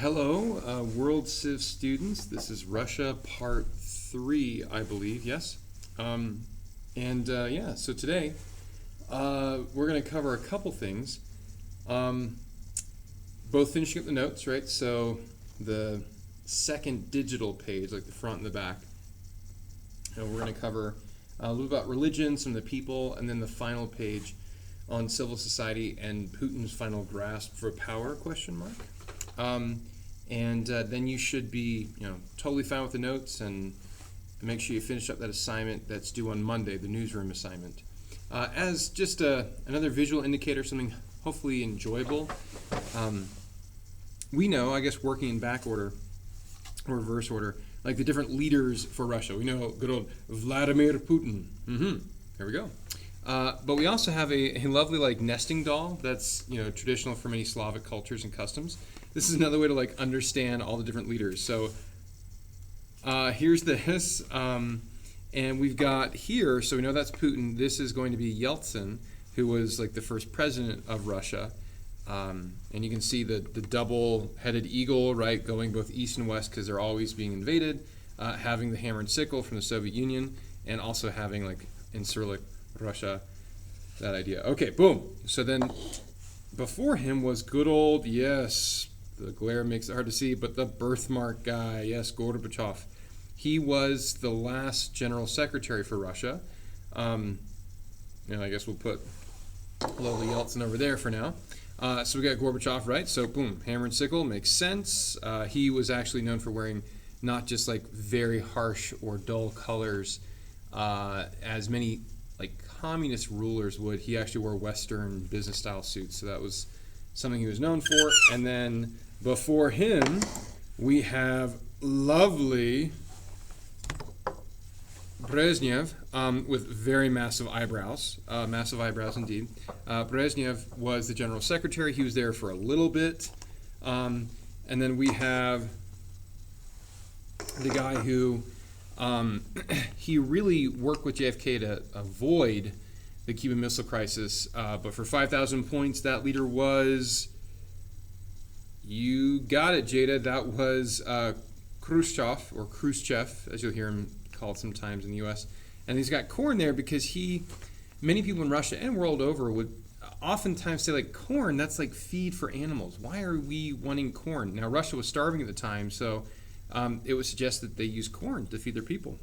Hello, World Civ students. This is Russia Part 3, I believe, yes? So today we're going to cover a couple things. Both finishing up the notes, right? So the second digital page, like the front and the back. And we're going to cover a little about religion, some of the people, and then the final page on civil society and Putin's final grasp for power, question mark. Then you should be, totally fine with the notes, and make sure you finish up that assignment that's due on Monday, the newsroom assignment. As just another visual indicator, something hopefully enjoyable. We know, I guess, working in back order or reverse order, like the different leaders for Russia. We know good old Vladimir Putin. There we go. But we also have a lovely nesting doll that's traditional for many Slavic cultures and customs. This is another way to understand all the different leaders. So here's this, and we've got here. So we know that's Putin. This is going to be Yeltsin, who was the first president of Russia. And you can see the double-headed eagle, right, going both east and west because they're always being invaded. Having the hammer and sickle from the Soviet Union, and also having in Cyrillic Russia, that idea. Okay, boom. So then before him was good old, yes, the glare makes it hard to see, but the birthmark guy, yes, Gorbachev. He was the last general secretary for Russia. I guess we'll put lowly Yeltsin over there for now. So we got Gorbachev, right? So boom, hammer and sickle makes sense. He was actually known for wearing not just very harsh or dull colors, as many communist rulers would. He actually wore Western business style suits, so that was something he was known for. And then before him, we have lovely Brezhnev, with very massive eyebrows indeed. Brezhnev was the general secretary. He was there for a little bit. And then we have the guy who he really worked with JFK to avoid the Cuban Missile Crisis. But for 5,000 points, that leader was, you got it, Jada, that was Khrushchev, or Khrushchev, as you'll hear him called sometimes in the U.S. And he's got corn there because many people in Russia and world over would oftentimes say, corn, that's feed for animals. Why are we wanting corn? Now, Russia was starving at the time, so it would suggest that they use corn to feed their people.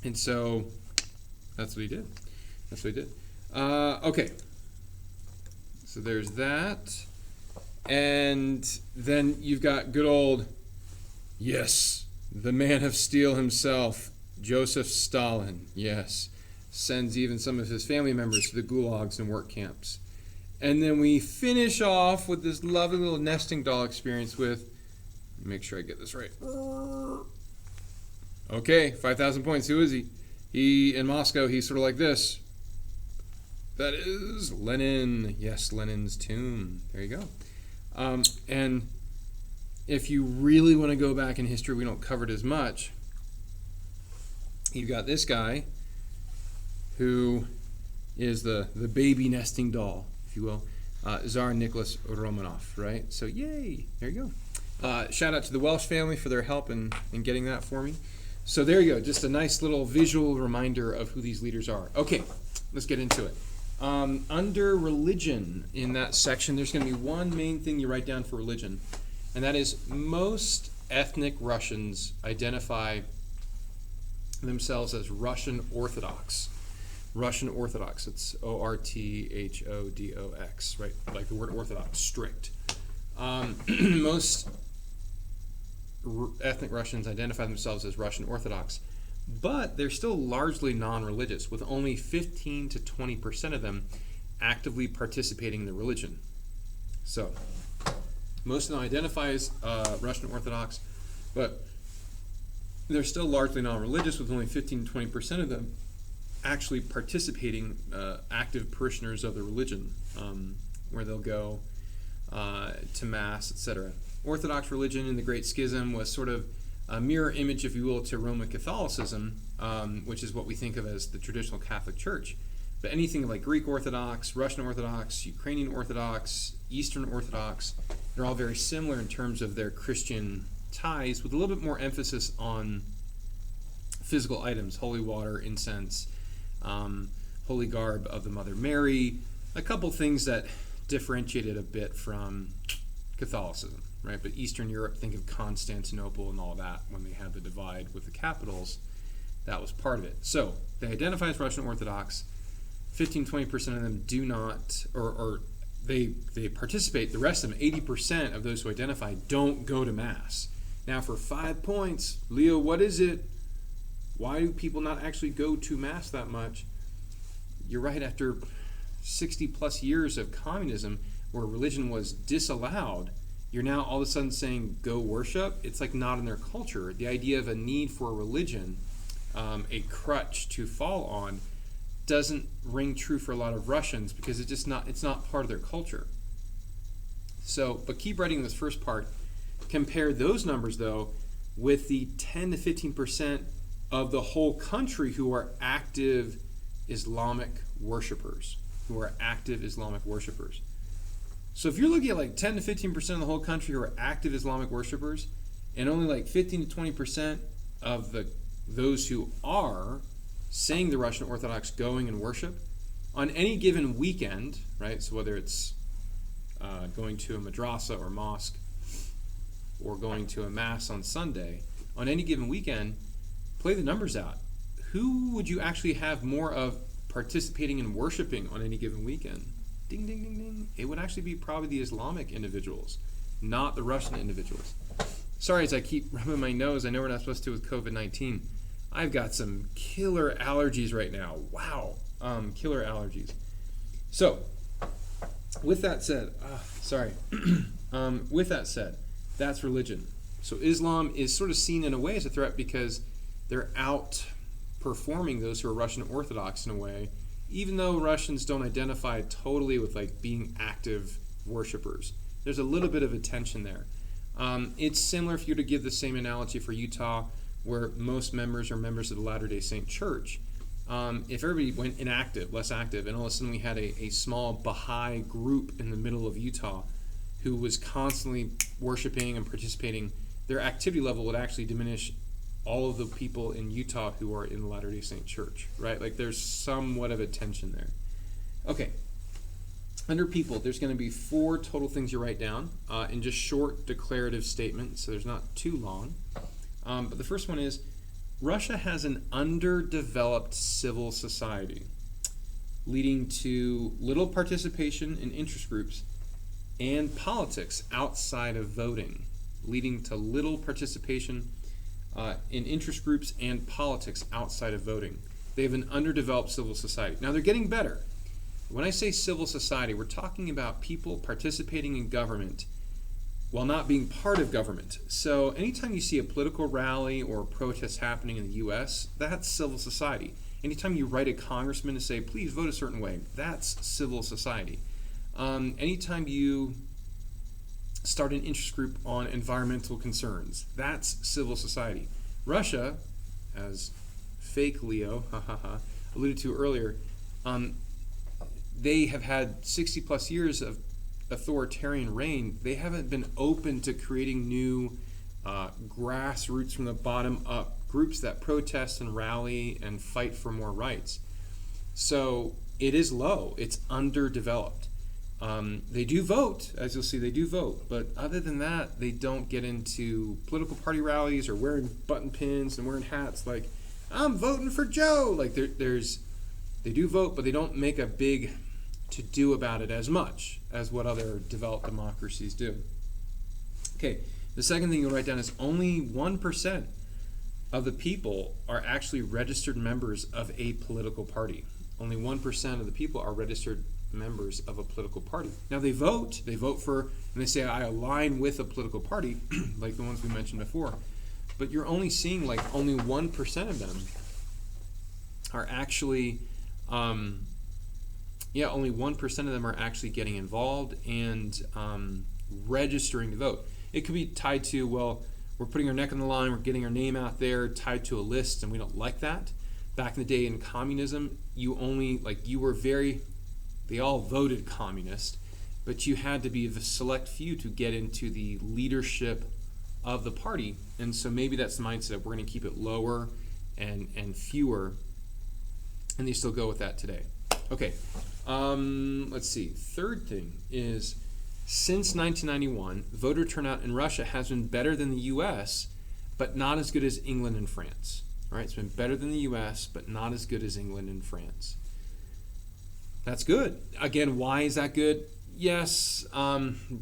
And so that's what he did. Okay. So there's that. And then you've got good old, yes, the man of steel himself, Joseph Stalin, yes, sends even some of his family members to the gulags and work camps. And then we finish off with this lovely little nesting doll experience with, make sure I get this right. Okay, 5,000 points. Who is he? In Moscow, he's sort of like this. That is Lenin. Yes, Lenin's tomb. There you go. And if you really want to go back in history, we don't cover it as much. You've got this guy who is the baby nesting doll, if you will, Tsar Nicholas Romanov, right? So yay, there you go. Shout out to the Welsh family for their help in getting that for me. So there you go, just a nice little visual reminder of who these leaders are. Okay, let's get into it. Under religion in that section, there's going to be one main thing you write down for religion, and that is most ethnic Russians identify themselves as Russian Orthodox. Russian Orthodox, it's Orthodox, right? Like the word Orthodox, strict. Most ethnic Russians identify themselves as Russian Orthodox, but they're still largely non-religious, with only 15 to 20% of them actively participating in the religion. So, most of them identify as Russian Orthodox, but they're still largely non-religious, with only 15 to 20% of them actually participating, active parishioners of the religion, where they'll go to Mass, etc. Orthodox religion in the Great Schism was sort of a mirror image, if you will, to Roman Catholicism, which is what we think of as the traditional Catholic Church. But anything like Greek Orthodox, Russian Orthodox, Ukrainian Orthodox, Eastern Orthodox, They're all very similar in terms of their Christian ties, with a little bit more emphasis on physical items: holy water, incense, holy garb of the Mother Mary, a couple things that differentiated a bit from Catholicism, right? But Eastern Europe, think of Constantinople and all that, when they had the divide with the capitals, that was part of it. So they identify as Russian Orthodox. 15-20% of them do not, or they participate. The rest of them, 80% of those who identify, don't go to Mass. Now for 5 points, Leo, what is it? Why do people not actually go to Mass that much? You're right, after 60 plus years of communism where religion was disallowed, you're now all of a sudden saying go worship. It's like not in their culture. The idea of a need for a religion, a crutch to fall on, doesn't ring true for a lot of Russians because it's not part of their culture. So, but keep writing this first part. Compare those numbers though with the 10 to 15% of the whole country who are active Islamic worshipers. So if you're looking at like 10 to 15% of the whole country who are active Islamic worshipers, and only like 15 to 20% of those who are saying the Russian Orthodox going and worship, on any given weekend, right? So whether it's going to a madrasa or mosque, or going to a Mass on Sunday, on any given weekend, play the numbers out. Who would you actually have more of participating in worshiping on any given weekend? Ding, ding, ding, ding. It would actually be probably the Islamic individuals, not the Russian individuals. Sorry, as I keep rubbing my nose, I know we're not supposed to with COVID-19. I've got some killer allergies right now. Wow. Killer allergies. So, with that said, with that said, that's religion. So Islam is sort of seen in a way as a threat because they're outperforming those who are Russian Orthodox in a way, even though Russians don't identify totally with like being active worshipers. There's a little bit of a tension there. It's similar if you were to give the same analogy for Utah, where most members are members of the Latter-day Saint Church. If everybody went inactive, less active, and all of a sudden we had a small Baha'i group in the middle of Utah who was constantly worshiping and participating, their activity level would actually diminish all of the people in Utah who are in the Latter-day Saint Church, right? Like there's somewhat of a tension there. Okay, under people, there's going to be 4 total things you write down in just short declarative statements, so there's not too long. But the first one is, Russia has an underdeveloped civil society, leading to little participation in interest groups and politics outside of voting, leading to little participation in interest groups and politics outside of voting. They have an underdeveloped civil society. Now they're getting better. When I say civil society, we're talking about people participating in government while not being part of government. So anytime you see a political rally or a protest happening in the US, that's civil society. Anytime you write a congressman to say, please vote a certain way, that's civil society. Anytime you start an interest group on environmental concerns, that's civil society. Russia, as fake Leo alluded to earlier, they have had 60 plus years of authoritarian reign. They haven't been open to creating new grassroots from the bottom up groups that protest and rally and fight for more rights. So it is low. It's underdeveloped. They do vote, as you'll see, they do vote. But other than that, they don't get into political party rallies or wearing button pins and wearing hats like, I'm voting for Joe. Like they do vote, but they don't make a big to-do about it as much as what other developed democracies do. Okay, the second thing you'll write down is only 1% of the people are actually registered members of a political party. Only 1% of the people are registered members of a political party. Now they vote for, and they say, I align with a political party, like the ones we mentioned before, but you're only seeing like only 1% of them are actually, only 1% of them are actually getting involved and registering to vote. It could be tied to, well, we're putting our neck on the line, we're getting our name out there, tied to a list, and we don't like that. Back in the day in communism, they all voted communist, but you had to be the select few to get into the leadership of the party. And so maybe that's the mindset. We're going to keep it lower and fewer, and they still go with that today. Okay, let's see. Third thing is, since 1991, voter turnout in Russia has been better than the U.S., but not as good as England and France. All right, it's been better than the U.S., but not as good as England and France. That's good. Again, why is that good? Yes,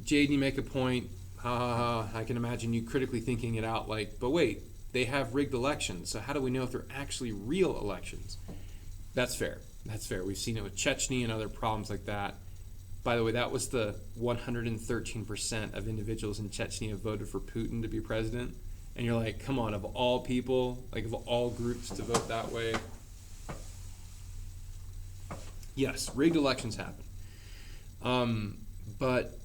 Jade, you make a point. I can imagine you critically thinking it out like, but wait, they have rigged elections, so how do we know if they're actually real elections? That's fair. That's fair. We've seen it with Chechnya and other problems like that. By the way, that was the 113% of individuals in Chechnya voted for Putin to be president. And you're like, come on, of all people, like of all groups to vote that way. Yes, rigged elections happen. But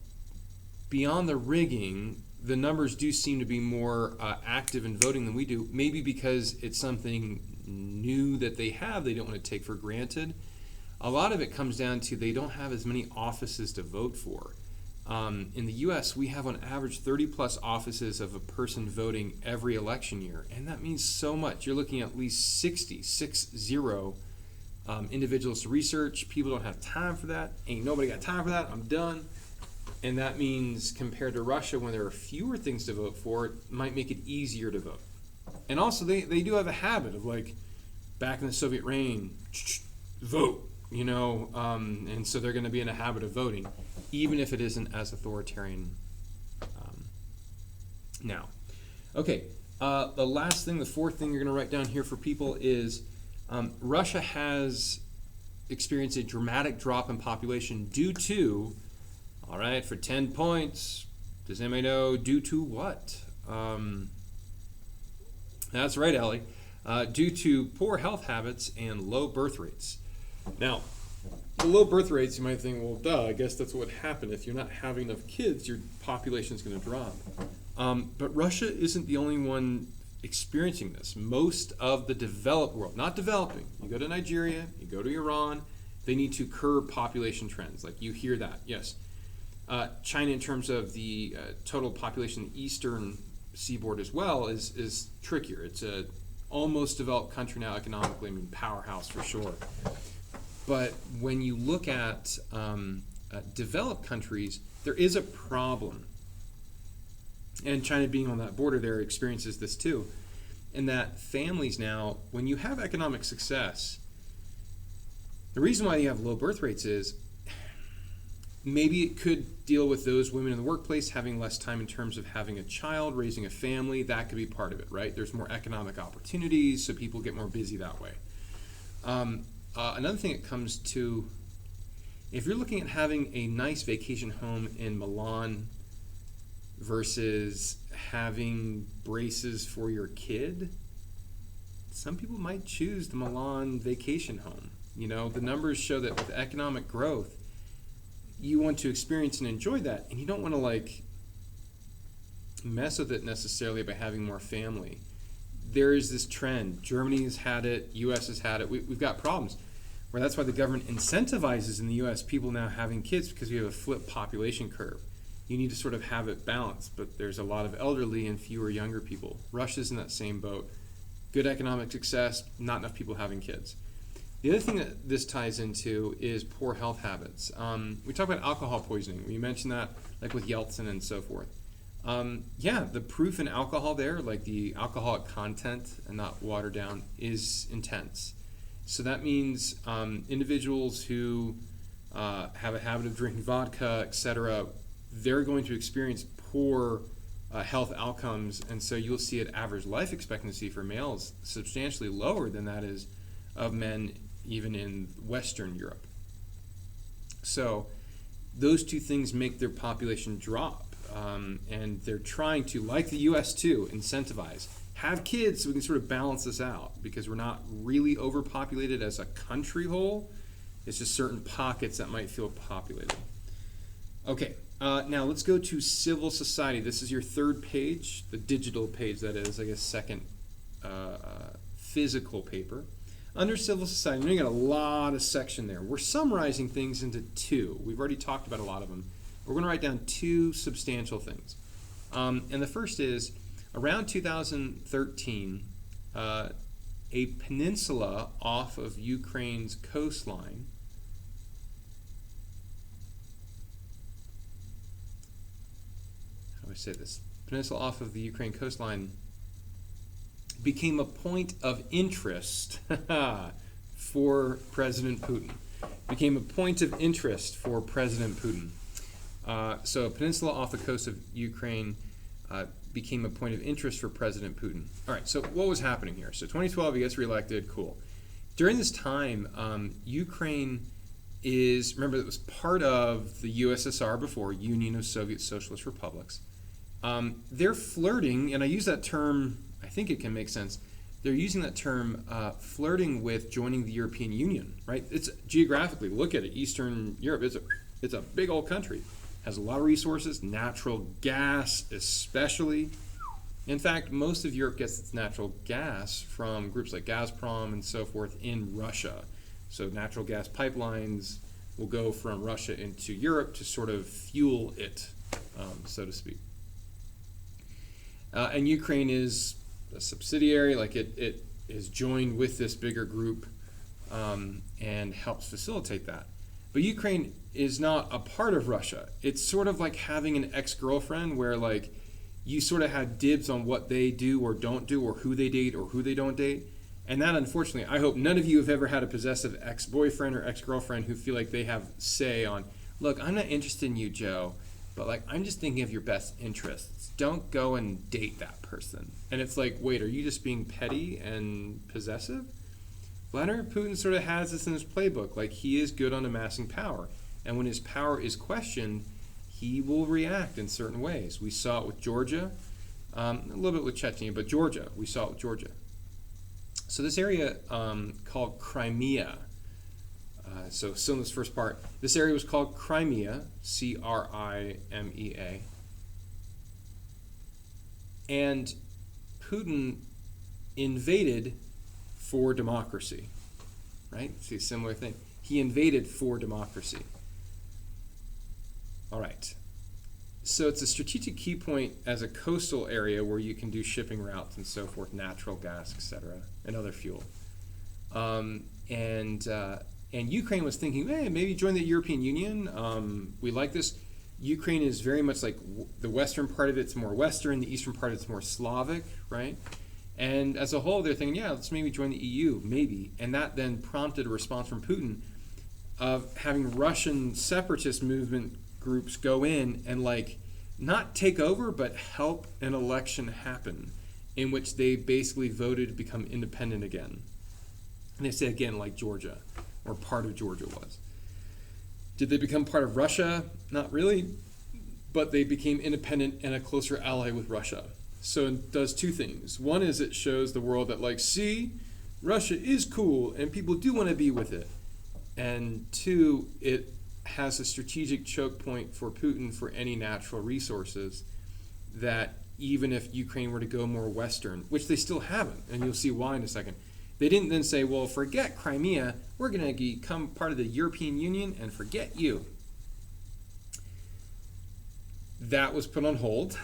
beyond the rigging, the numbers do seem to be more active in voting than we do. Maybe because it's something new that they have, they don't want to take for granted. A lot of it comes down to they don't have as many offices to vote for. In the U.S., we have on average 30 plus offices of a person voting every election year, and that means so much. You're looking at least 60 individuals to research. People don't have time for that. Ain't nobody got time for that. I'm done. And that means compared to Russia, when there are fewer things to vote for, it might make it easier to vote. And also, they do have a habit of, like, back in the Soviet reign, vote, you know, and so they're going to be in a habit of voting, even if it isn't as authoritarian now. Okay, the last thing, the fourth thing you're going to write down here for people is Russia has experienced a dramatic drop in population due to, all right, for 10 points, does anybody know due to what? That's right, Ellie. Due to poor health habits and low birth rates. Now, the low birth rates, you might think, well, duh, I guess that's what would happen. If you're not having enough kids, your population is going to drop. But Russia isn't the only one experiencing this. Most of the developed world, not developing, you go to Nigeria, you go to Iran, they need to curb population trends. Like, you hear that, yes. China, in terms of the total population, the eastern seaboard as well, is trickier. It's a almost developed country now economically, I mean, powerhouse for sure. But when you look at developed countries, there is a problem. And China, being on that border there, experiences this too. In that families now, when you have economic success, the reason why you have low birth rates is maybe it could deal with those women in the workplace having less time in terms of having a child, raising a family. That could be part of it, right? There's more economic opportunities, so people get more busy that way. Another thing it comes to, if you're looking at having a nice vacation home in Milan versus having braces for your kid, some people might choose the Milan vacation home. You know, the numbers show that with economic growth, you want to experience and enjoy that, and you don't want to, like, mess with it necessarily by having more family. There is this trend. Germany has had it. U.S. has had it. We've got problems where that's why the government incentivizes in the U.S. people now having kids, because we have a flipped population curve. You need to sort of have it balanced, but there's a lot of elderly and fewer younger people. Russia's in that same boat. Good economic success, not enough people having kids. The other thing that this ties into is poor health habits. We talk about alcohol poisoning. We mentioned that, like with Yeltsin and so forth. Yeah, the proof in alcohol there, like the alcoholic content and not watered down, is intense. So that means individuals who have a habit of drinking vodka, etc., they're going to experience poor health outcomes, and so you'll see an average life expectancy for males substantially lower than that is of men even in Western Europe. So those two things make their population drop, and they're trying to, like the U.S. too, incentivize. Have kids so we can sort of balance this out, because we're not really overpopulated as a country whole. It's just certain pockets that might feel populated. Okay, now let's go to civil society. This is your third page, the digital page that is, I guess, second physical paper. Under civil society, we got a lot of section there. We're summarizing things into two. We've already talked about a lot of them. We're going to write down two substantial things. And the first is, around 2013, a peninsula off of Ukraine's coastline how do I say this? Peninsula off of the Ukraine coastline became a point of interest for President Putin. Became a point of interest for President Putin. So a peninsula off the coast of Ukraine became a point of interest for President Putin. All right, so what was happening here? So 2012, he gets reelected, cool. During this time, Ukraine is, remember, it was part of the USSR before, Union of Soviet Socialist Republics. They're flirting, and I use that term, I think it can make sense. They're using that term, flirting with joining the European Union, right? It's geographically, look at it, Eastern Europe, it's a big old country. Has a lot of resources, natural gas especially. In fact, most of Europe gets its natural gas from groups like Gazprom and so forth in Russia. So natural gas pipelines will go from Russia into Europe to sort of fuel it, so to speak. And Ukraine is a subsidiary, like it is joined with this bigger group and helps facilitate that. But Ukraine is not a part of Russia. It's sort of like having an ex-girlfriend where like you sort of have dibs on what they do or don't do or who they date or who they don't date. And that, unfortunately, I hope none of you have ever had a possessive ex-boyfriend or ex-girlfriend who feel like they have say on, look, I'm not interested in you, Joe, but like I'm just thinking of your best interests. Don't go and date that person. And it's like, wait, are you just being petty and possessive? Vladimir Putin sort of has this in his playbook. Like, he is good on amassing power. And when his power is questioned, he will react in certain ways. We saw it with Georgia, a little bit with Chechnya, but Georgia, we saw it with Georgia. So this area called Crimea, so still in this first part, this area was called Crimea, C-R-I-M-E-A. And Putin invaded for democracy, right? See, similar thing. He invaded for democracy. All right. So it's a strategic key point as a coastal area where you can do shipping routes and so forth, natural gas, etc., and other fuel. And Ukraine was thinking, hey, maybe join the European Union. We like this. Ukraine is very much like the western part of it's more Western, the eastern part of it's more Slavic, right? And as a whole, they're thinking, yeah, let's maybe join the EU, maybe. And that then prompted a response from Putin of having Russian separatist movement groups go in and like not take over, but help an election happen in which they basically voted to become independent again. And they say again, like Georgia, or part of Georgia was. Did they become part of Russia? Not really, but they became independent and a closer ally with Russia. So it does two things. One is it shows the world that like, see, Russia is cool and people do want to be with it. And two, it has a strategic choke point for Putin for any natural resources that even if Ukraine were to go more Western, which they still haven't, and you'll see why in a second, they didn't then say, well, forget Crimea, we're going to become part of the European Union and forget you. That was put on hold,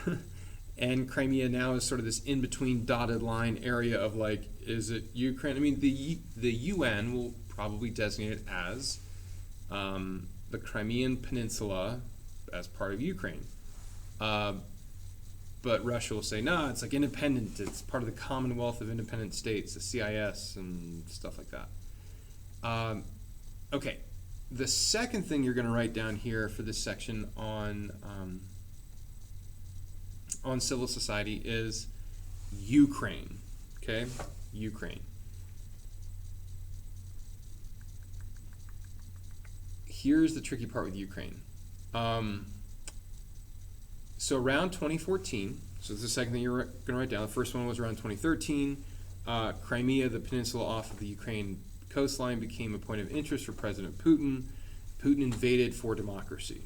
and Crimea now is sort of this in-between dotted line area of like, is it Ukraine? I mean, the UN will probably designate it as the Crimean Peninsula as part of Ukraine. But Russia will say, no, it's like independent. It's part of the Commonwealth of Independent States, the CIS and stuff like that. Okay, the second thing you're going to write down here for this section on civil society is Ukraine. Okay, Ukraine. Here's the tricky part with Ukraine. So around 2014, so this is the second thing you're going to write down. The first one was around 2013. Crimea, the peninsula off of the Ukraine coastline, became a point of interest for President Putin. Putin invaded for democracy.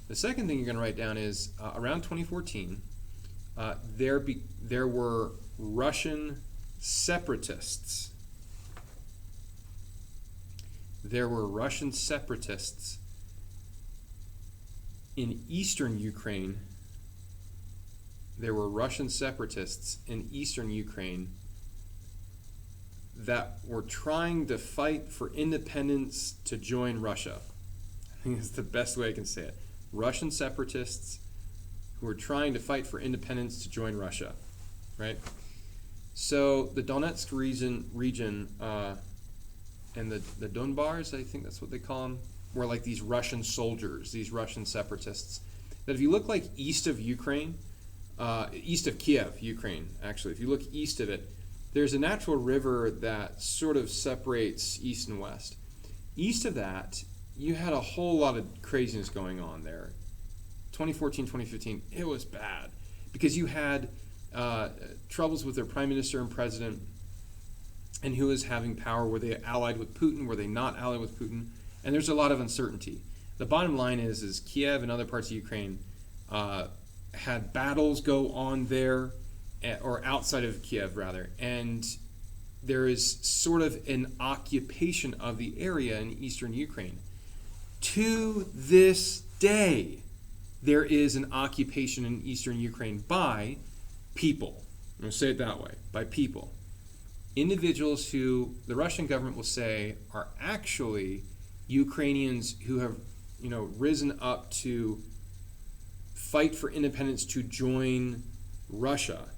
The second thing you're going to write down is around 2014, there were Russian separatists. There were Russian separatists in eastern Ukraine, there were Russian separatists in eastern Ukraine that were trying to fight for independence to join Russia. I think it's the best way I can say it. Russian separatists who were trying to fight for independence to join Russia, right? So the Donetsk region and the Donbars, I think that's what they call them, were like these Russian soldiers, these Russian separatists. That if you look like east of Ukraine, east of Kiev, Ukraine, actually, if you look east of it, there's a natural river that sort of separates east and west. East of that, you had a whole lot of craziness going on there. 2014, 2015, it was bad because you had troubles with their prime minister and president and who is having power. Were they allied with Putin? Were they not allied with Putin? And there's a lot of uncertainty. The bottom line is Kiev and other parts of Ukraine had battles go on there, or outside of Kiev rather, and there is sort of an occupation of the area in eastern Ukraine. To this day, there is an occupation in eastern Ukraine by people. I'm going to say it that way, by people. Individuals who the Russian government will say are actually Ukrainians who have, risen up to fight for independence to join Russia.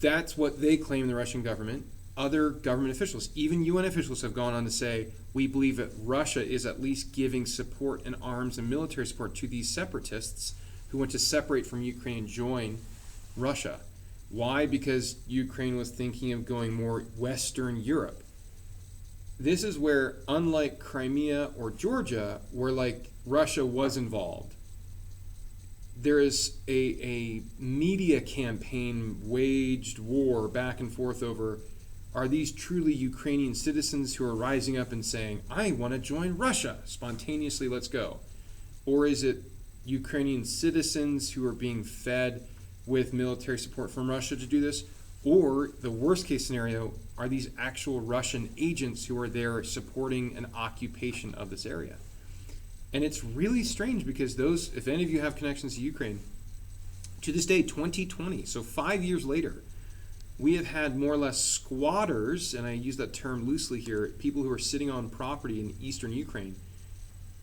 That's what they claim, the Russian government. Other government officials, even UN officials, have gone on to say, we believe that Russia is at least giving support and arms and military support to these separatists who want to separate from Ukraine and join Russia. Why? Because Ukraine was thinking of going more Western Europe. This is where, unlike Crimea or Georgia, where like Russia was involved, there is a media campaign waged war back and forth over, are these truly Ukrainian citizens who are rising up and saying, I want to join Russia, spontaneously, let's go? Or is it Ukrainian citizens who are being fed with military support from Russia to do this? Or the worst case scenario, are these actual Russian agents who are there supporting an occupation of this area? And it's really strange because those, if any of you have connections to Ukraine, to this day, 2020, so 5 years later, we have had more or less squatters, and I use that term loosely here, people who are sitting on property in eastern Ukraine.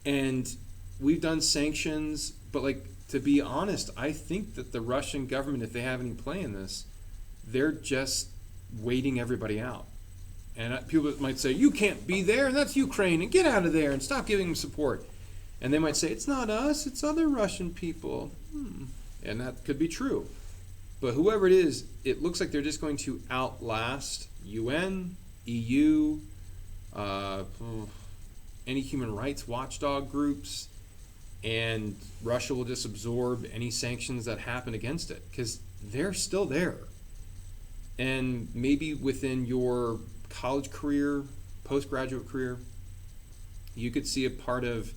And we've done sanctions, but like, to be honest, I think that the Russian government, if they have any play in this, they're just waiting everybody out. And people might say, you can't be there, and that's Ukraine, and get out of there, and stop giving them support. And they might say, it's not us, it's other Russian people. And that could be true. But whoever it is, it looks like they're just going to outlast UN, EU, any human rights watchdog groups, and Russia will just absorb any sanctions that happen against it because they're still there. And maybe within your college career, postgraduate career, you could see a part of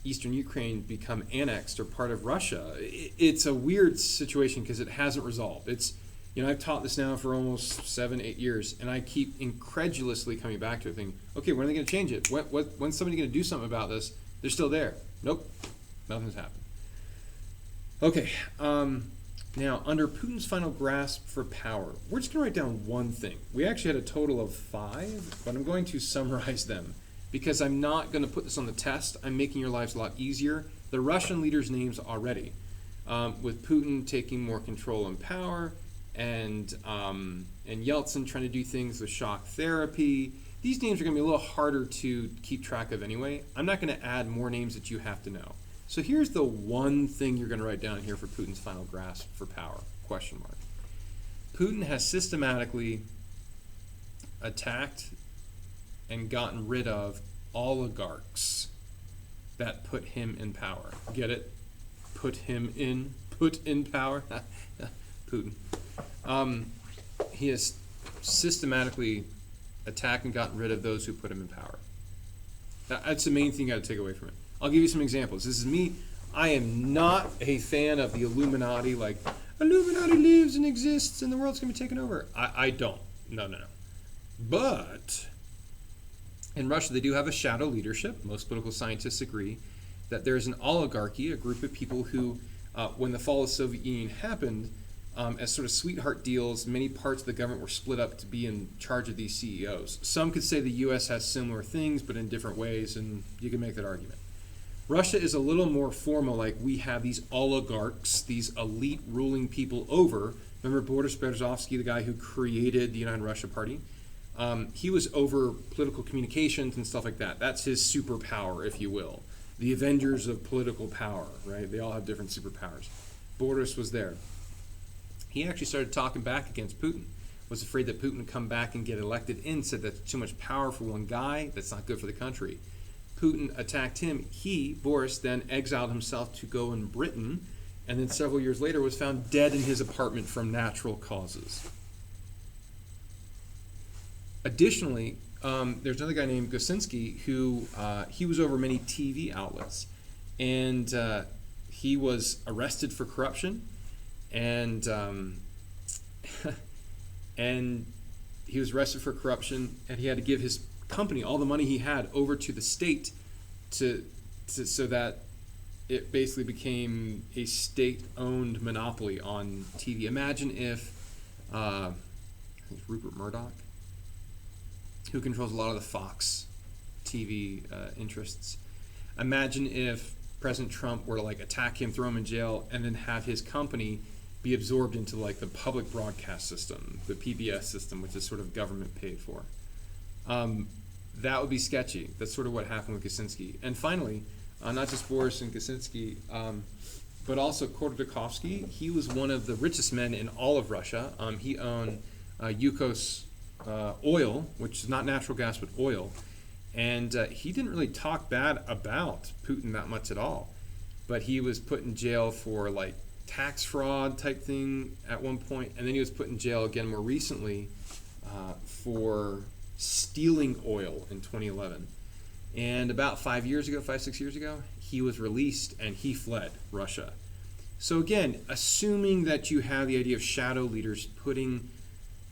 eastern Ukraine become annexed or part of Russia. It's a weird situation because it hasn't resolved. It's, I've taught this now for almost 7-8 years, and I keep incredulously coming back to it thinking, okay, when are they going to change it? When's somebody going to do something about this? They're still there. Nope, nothing's happened. Okay, now under Putin's final grasp for power, we're just going to write down one thing. We actually had a total of 5, but I'm going to summarize them because I'm not going to put this on the test. I'm making your lives a lot easier. The Russian leaders' names already, with Putin taking more control and power, and Yeltsin trying to do things with shock therapy. These names are going to be a little harder to keep track of anyway. I'm not going to add more names that you have to know. So here's the one thing you're going to write down here for Putin's final grasp for power, ? Putin has systematically attacked and gotten rid of oligarchs that put him in power. Get it? Put in power? Putin. He has systematically attacked and gotten rid of those who put him in power. That's the main thing you got to take away from it. I'll give you some examples. This is me. I am not a fan of the Illuminati, like, Illuminati lives and exists and the world's going to be taken over. I don't. No. But in Russia, they do have a shadow leadership. Most political scientists agree. that there's an oligarchy, a group of people who, when the fall of the Soviet Union happened, as sort of sweetheart deals, many parts of the government were split up to be in charge of these CEOs. Some could say the U.S. has similar things, but in different ways, and you can make that argument. Russia is a little more formal, like we have these oligarchs, these elite ruling people over. Remember Boris Berezovsky, the guy who created the United Russia Party? He was over political communications and stuff like that. That's his superpower, if you will. The Avengers of political power, right? They all have different superpowers. Boris was there. He actually started talking back against Putin, was afraid that Putin would come back and get elected in, said that's too much power for one guy, that's not good for the country. Putin attacked him. He, Boris, then exiled himself to go in Britain, and then several years later was found dead in his apartment from natural causes. Additionally, there's another guy named Gosinski who he was over many TV outlets, and he was arrested for corruption, and and he was arrested for corruption, and he had to give his company all the money he had over to the state so that it basically became a state-owned monopoly on TV. Imagine if I think it's Rupert Murdoch, who controls a lot of the Fox TV interests. Imagine if President Trump were to like attack him, throw him in jail, and then have his company be absorbed into like the public broadcast system, the PBS system, which is sort of government paid for. That would be sketchy. That's sort of what happened with Kaczynski. And finally, not just Boris and Kaczynski, but also Khodorkovsky. He was one of the richest men in all of Russia. He owned Yukos oil, which is not natural gas but oil, and he didn't really talk bad about Putin that much at all. But he was put in jail for like tax fraud type thing at one point, and then he was put in jail again more recently for stealing oil in 2011. And about 5, 6 years ago, he was released and he fled Russia. So again, assuming that you have the idea of shadow leaders putting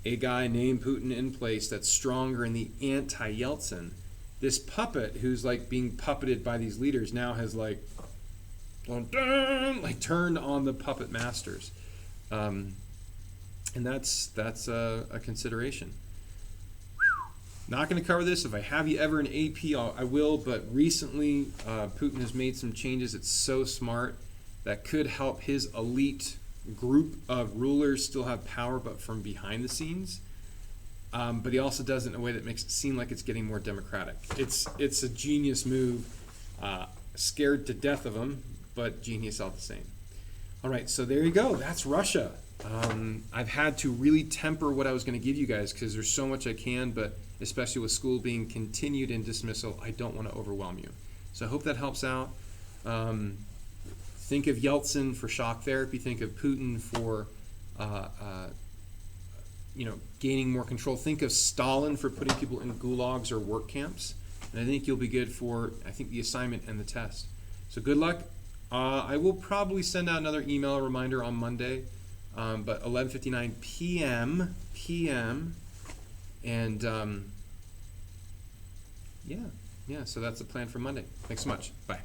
a guy named Putin in place that's stronger in the anti-Yeltsin, this puppet who's like being puppeted by these leaders now has like, dun, dun, like turned on the puppet masters. And that's a consideration. Not going to cover this. If I have you ever in AP, I will. But recently, Putin has made some changes. It's so smart that could help his elite group of rulers still have power, but from behind the scenes. But he also does it in a way that makes it seem like it's getting more democratic. It's a genius move. Scared to death of him, but genius all the same. All right, so there you go. That's Russia. I've had to really temper what I was going to give you guys because there's so much I can, but especially with school being continued in dismissal, I don't want to overwhelm you. So I hope that helps out. Think of Yeltsin for shock therapy. Think of Putin for gaining more control. Think of Stalin for putting people in gulags or work camps. And I think you'll be good for, the assignment and the test. So good luck. I will probably send out another email reminder on Monday, but 11:59 p.m. And so that's the plan for Monday. Thanks so much. Bye.